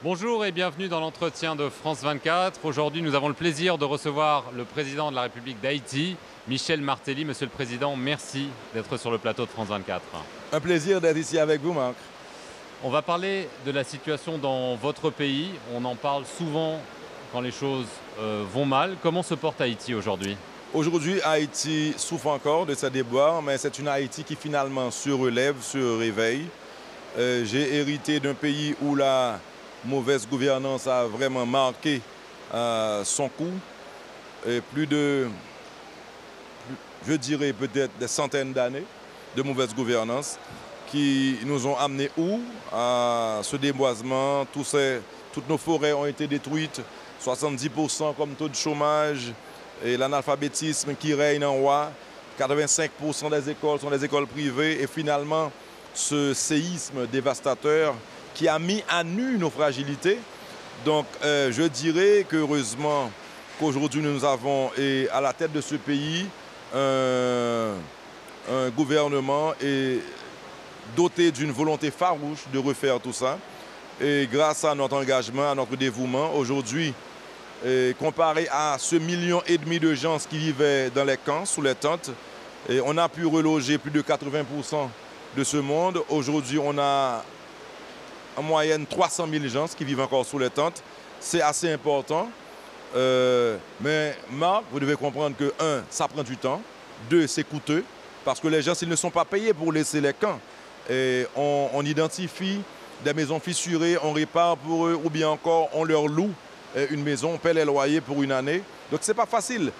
Bonjour et bienvenue dans l'entretien de France 24. Aujourd'hui, nous avons le plaisir de recevoir le président de la République d'Haïti, Michel Martelly. Monsieur le Président, merci d'être sur le plateau de France 24. Un plaisir d'être ici avec vous, Marc. On va parler de la situation dans votre pays. On en parle souvent quand les choses vont mal. Comment se porte Haïti aujourd'hui? Aujourd'hui, Haïti souffre encore de ses déboires, mais c'est une Haïti qui finalement se relève, se réveille. J'ai hérité d'un pays où la mauvaise gouvernance a vraiment marqué son coup. Et je dirais peut-être des centaines d'années de mauvaise gouvernance qui nous ont amenés où? À ce déboisement, toutes nos forêts ont été détruites, 70% comme taux de chômage et l'analphabétisme qui règne en roi, 85% des écoles sont des écoles privées et finalement ce séisme dévastateur qui a mis à nu nos fragilités. Donc je dirais qu'heureusement qu'aujourd'hui nous avons à la tête de ce pays un gouvernement doté d'une volonté farouche de refaire tout ça. Et grâce à notre engagement, à notre dévouement, aujourd'hui, comparé à ce 1,5 million de gens qui vivaient dans les camps, sous les tentes, on a pu reloger plus de 80% de ce monde. Aujourd'hui, on a en moyenne 300 000 gens qui vivent encore sous les tentes. C'est assez important. Mais Marc, vous devez comprendre que, 1, ça prend du temps. 2, c'est coûteux. Parce que les gens, s'ils ne sont pas payés pour laisser les camps, on identifie des maisons fissurées, on répare pour eux, ou bien encore, on leur loue une maison, on paie les loyers pour une année. Donc, c'est pas facile,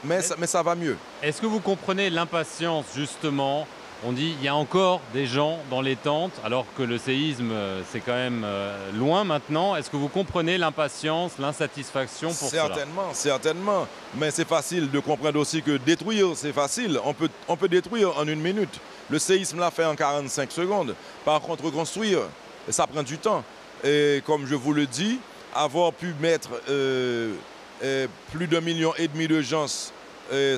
mais ça va mieux. Est-ce que vous comprenez l'impatience, justement? On dit qu'il y a encore des gens dans les tentes, alors que le séisme, c'est quand même loin maintenant. Est-ce que vous comprenez l'impatience, l'insatisfaction pour cela? Certainement. Mais c'est facile de comprendre aussi que détruire, c'est facile. On peut détruire en 1 minute. Le séisme l'a fait en 45 secondes. Par contre, reconstruire, ça prend du temps. Et comme je vous le dis, avoir pu mettre plus d'1,5 million de gens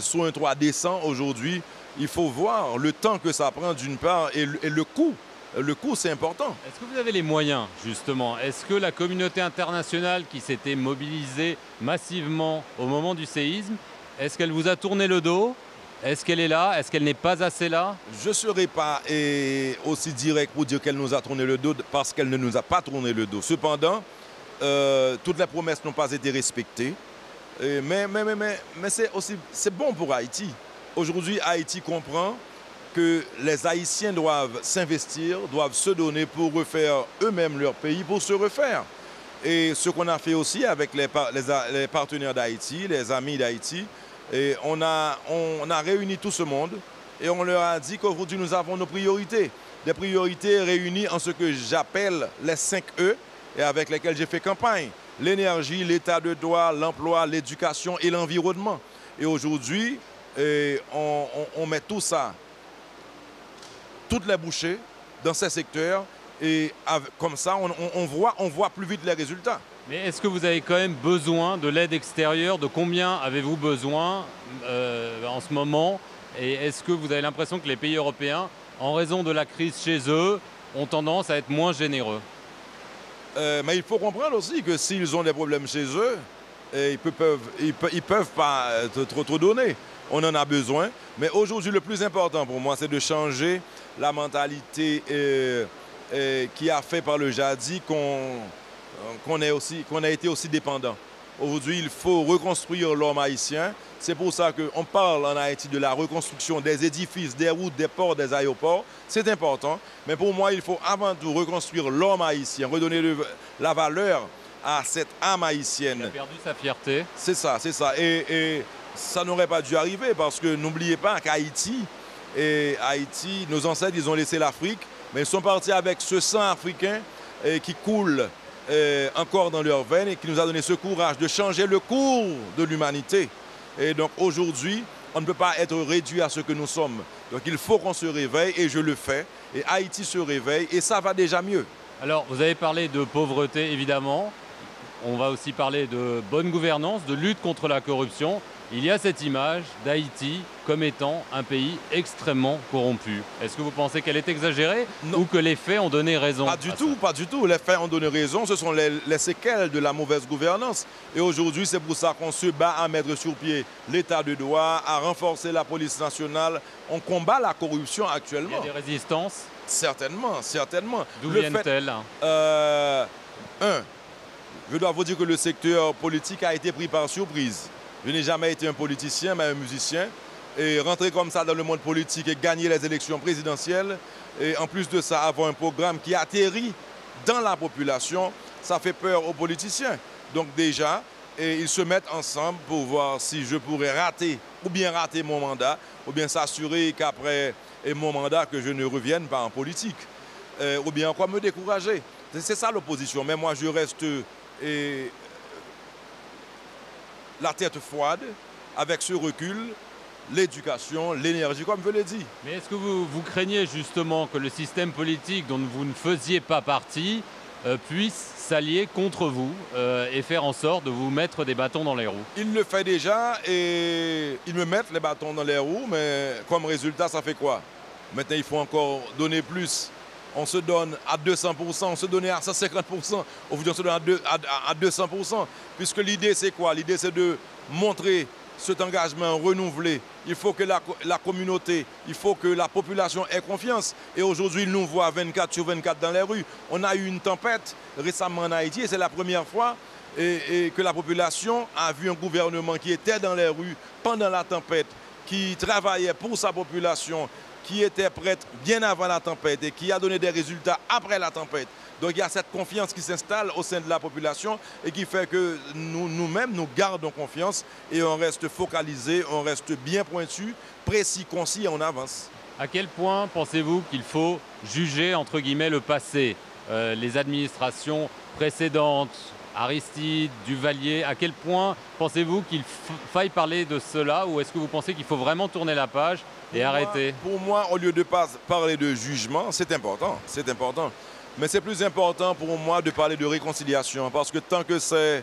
sous un toit décent aujourd'hui, il faut voir le temps que ça prend d'une part et le coût. Le coût, c'est important. Est-ce que vous avez les moyens, justement? Est-ce que la communauté internationale qui s'était mobilisée massivement au moment du séisme, est-ce qu'elle vous a tourné le dos? Est-ce qu'elle est là? Est-ce qu'elle n'est pas assez là? Je ne serai pas aussi direct pour dire qu'elle nous a tourné le dos parce qu'elle ne nous a pas tourné le dos. Cependant, toutes les promesses n'ont pas été respectées. Mais c'est bon pour Haïti. Aujourd'hui, Haïti comprend que les Haïtiens doivent s'investir, doivent se donner pour refaire eux-mêmes leur pays, pour se refaire. Et ce qu'on a fait aussi avec les partenaires d'Haïti, les amis d'Haïti, on a réuni tout ce monde et on leur a dit qu'aujourd'hui nous avons nos priorités. Des priorités réunies en ce que j'appelle les 5 E et avec lesquelles j'ai fait campagne. L'énergie, l'état de droit, l'emploi, l'éducation et l'environnement. Et aujourd'hui, on met tout ça, toutes les bouchées dans ces secteurs et comme ça, on voit plus vite les résultats. Mais est-ce que vous avez quand même besoin de l'aide extérieure? De combien avez-vous besoin en ce moment? Et est-ce que vous avez l'impression que les pays européens, en raison de la crise chez eux, ont tendance à être moins généreux? Mais il faut comprendre aussi que s'ils ont des problèmes chez eux, ils peuvent pas trop donner. On en a besoin. Mais aujourd'hui, le plus important pour moi, c'est de changer la mentalité qui a fait par le jadis qu'on a été aussi dépendant. Aujourd'hui, il faut reconstruire l'homme haïtien. C'est pour ça qu'on parle en Haïti de la reconstruction des édifices, des routes, des ports, des aéroports. C'est important. Mais pour moi, il faut avant tout reconstruire l'homme haïtien, redonner la valeur à cette âme haïtienne. Il a perdu sa fierté. C'est ça. Et ça n'aurait pas dû arriver parce que n'oubliez pas qu'Haïti, nos ancêtres, ils ont laissé l'Afrique, mais ils sont partis avec ce sang africain qui coule encore dans leurs veines et qui nous a donné ce courage de changer le cours de l'humanité. Et donc aujourd'hui, on ne peut pas être réduit à ce que nous sommes. Donc il faut qu'on se réveille et je le fais. Et Haïti se réveille et ça va déjà mieux. Alors, vous avez parlé de pauvreté, évidemment. on va aussi parler de bonne gouvernance, de lutte contre la corruption. Il y a cette image d'Haïti comme étant un pays extrêmement corrompu. Est-ce que vous pensez qu'elle est exagérée ou que les faits ont donné raison? Pas du tout, pas du tout. Les faits ont donné raison. Ce sont les séquelles de la mauvaise gouvernance. Et aujourd'hui, c'est pour ça qu'on se bat à mettre sur pied l'état de droit, à renforcer la police nationale. On combat la corruption actuellement. Il y a des résistances? Certainement, certainement. D'où viennent-elles? Je dois vous dire que le secteur politique a été pris par surprise. Je n'ai jamais été un politicien, mais un musicien. Et rentrer comme ça dans le monde politique et gagner les élections présidentielles, et en plus de ça, avoir un programme qui atterrit dans la population, ça fait peur aux politiciens. Donc déjà, ils se mettent ensemble pour voir si je pourrais rater, ou bien rater mon mandat, ou bien s'assurer qu'après mon mandat, que je ne revienne pas en politique, ou bien encore me décourager. C'est ça l'opposition. Mais moi, je reste la tête froide, avec ce recul, l'éducation, l'énergie, comme je l'ai dit. Mais est-ce que vous craignez justement que le système politique dont vous ne faisiez pas partie puisse s'allier contre vous et faire en sorte de vous mettre des bâtons dans les roues? Il le fait déjà et ils me mettent les bâtons dans les roues, mais comme résultat, ça fait quoi? Maintenant, il faut encore donner plus. On se donne à 200%, on se donnait à 150%, aujourd'hui on se donne à 200%. Puisque l'idée c'est quoi? L'idée c'est de montrer cet engagement renouvelé. Il faut que la communauté, il faut que la population ait confiance. Et aujourd'hui, ils nous voient 24 sur 24 dans les rues. On a eu une tempête récemment en Haïti et c'est la première fois que la population a vu un gouvernement qui était dans les rues pendant la tempête, qui travaillait pour sa population, qui était prête bien avant la tempête et qui a donné des résultats après la tempête. Donc il y a cette confiance qui s'installe au sein de la population et qui fait que nous-mêmes, nous gardons confiance et on reste focalisé, on reste bien pointu, précis, concis et on avance. À quel point pensez-vous qu'il faut juger, entre guillemets, le passé? Les administrations précédentes, Aristide, Duvalier, à quel point pensez-vous qu'il faille parler de cela ou est-ce que vous pensez qu'il faut vraiment tourner la page et arrêter? Pour moi, au lieu de parler de jugement, c'est important, c'est important. Mais c'est plus important pour moi de parler de réconciliation parce que tant que ces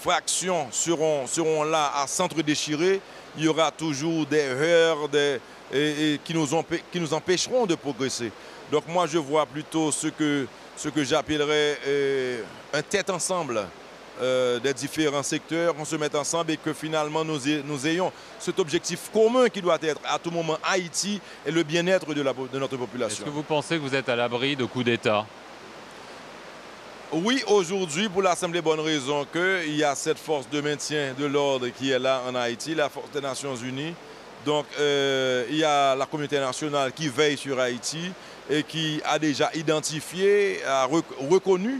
fractions seront là à s'entre-déchirer, il y aura toujours des heurts qui nous empêcheront de progresser. Donc moi, je vois plutôt ce que j'appellerais un tête ensemble des différents secteurs, qu'on se mette ensemble et que finalement nous ayons cet objectif commun qui doit être à tout moment Haïti et le bien-être de notre population. Est-ce que vous pensez que vous êtes à l'abri de coups d'État? Oui, aujourd'hui, pour la simple et bonne raison qu'il y a cette force de maintien de l'ordre qui est là en Haïti, la force des Nations Unies. Donc, il y a la communauté nationale qui veille sur Haïti et qui a déjà identifié, a reconnu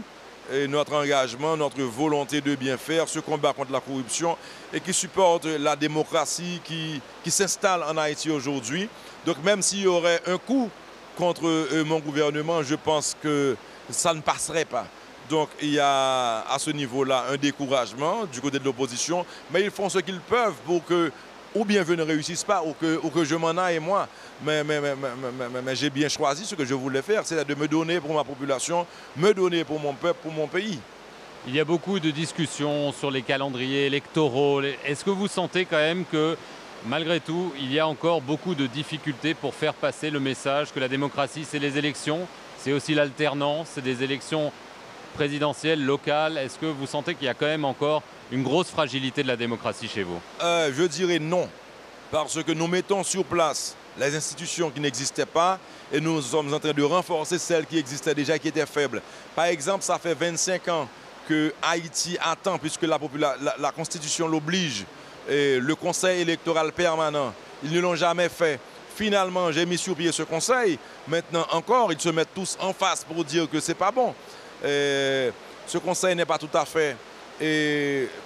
notre engagement, notre volonté de bien faire, ce combat contre la corruption et qui supporte la démocratie qui s'installe en Haïti aujourd'hui. Donc même s'il y aurait un coup contre mon gouvernement, je pense que ça ne passerait pas. Donc il y a à ce niveau-là un découragement du côté de l'opposition, mais ils font ce qu'ils peuvent pour que ou bien je ne réussisse pas, ou que je m'en aille moi. Mais j'ai bien choisi ce que je voulais faire, c'est de me donner pour ma population, me donner pour mon peuple, pour mon pays. Il y a beaucoup de discussions sur les calendriers électoraux. Est-ce que vous sentez quand même que, malgré tout, il y a encore beaucoup de difficultés pour faire passer le message que la démocratie, c'est les élections, c'est aussi l'alternance, c'est des élections présidentielles, locales? Est-ce que vous sentez qu'il y a quand même encore une grosse fragilité de la démocratie chez vous? Je dirais non, parce que nous mettons sur place les institutions qui n'existaient pas et nous sommes en train de renforcer celles qui existaient déjà et qui étaient faibles. Par exemple, ça fait 25 ans que Haïti attend, puisque la Constitution l'oblige, le Conseil électoral permanent. Ils ne l'ont jamais fait. Finalement, j'ai mis sur pied ce conseil. Maintenant encore, ils se mettent tous en face pour dire que ce n'est pas bon. Ce conseil n'est pas tout à fait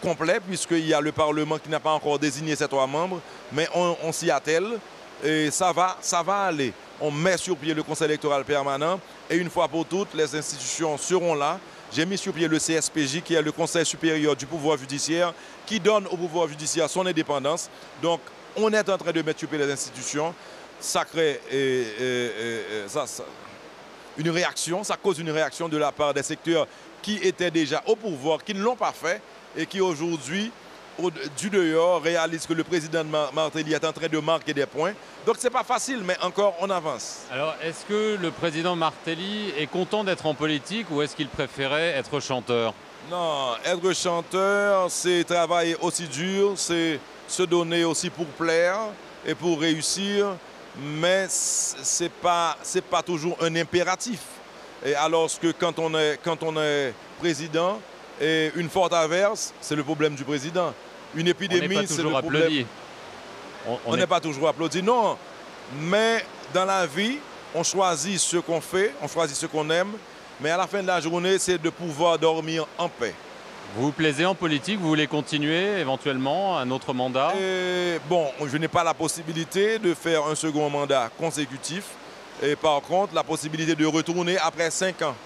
complet puisqu'il y a le Parlement qui n'a pas encore désigné ses 3 membres, mais on s'y attelle et ça va aller. On met sur pied le Conseil électoral permanent et une fois pour toutes, les institutions seront là. J'ai mis sur pied le CSPJ qui est le Conseil supérieur du pouvoir judiciaire qui donne au pouvoir judiciaire son indépendance. Donc on est en train de mettre sur pied les institutions. Ça crée une réaction, ça cause une réaction de la part des secteurs qui étaient déjà au pouvoir, qui ne l'ont pas fait et qui aujourd'hui, du dehors, réalisent que le président Martelly est en train de marquer des points. Donc c'est pas facile, mais encore on avance. Alors, est-ce que le président Martelly est content d'être en politique ou est-ce qu'il préférait être chanteur? Non, être chanteur, c'est travailler aussi dur, c'est se donner aussi pour plaire et pour réussir, mais c'est pas toujours un impératif. Et alors que quand on est président, et une forte averse, c'est le problème du président. Une épidémie, c'est le problème. On n'est pas toujours applaudi, non. Mais dans la vie, on choisit ce qu'on fait, on choisit ce qu'on aime. Mais à la fin de la journée, c'est de pouvoir dormir en paix. Vous vous plaisez en politique? Vous voulez continuer éventuellement un autre mandat? Bon, je n'ai pas la possibilité de faire un second mandat consécutif. Et par contre, la possibilité de retourner après 5 ans.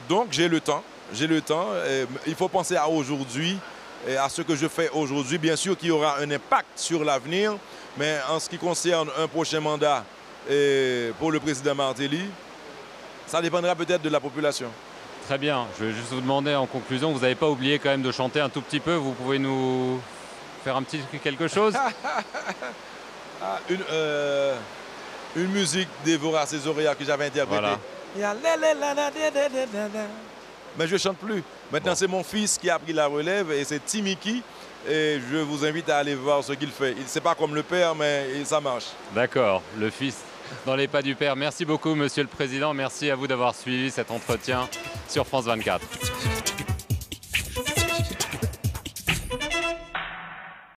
Donc, j'ai le temps. J'ai le temps. Il faut penser à aujourd'hui et à ce que je fais aujourd'hui. Bien sûr qu'il y aura un impact sur l'avenir, mais en ce qui concerne un prochain mandat pour le président Martelly, ça dépendra peut-être de la population. Très bien. Je vais juste vous demander en conclusion, vous n'avez pas oublié quand même de chanter un tout petit peu. Vous pouvez nous faire un petit quelque chose? Une musique d'Evora Cesoria que j'avais interprétée. Voilà. Mais je ne chante plus. Maintenant, bon. C'est mon fils qui a pris la relève et c'est Timiki. Et je vous invite à aller voir ce qu'il fait. C'est pas comme le père, mais ça marche. D'accord, le fils dans les pas du père. Merci beaucoup, Monsieur le Président. Merci à vous d'avoir suivi cet entretien sur France 24.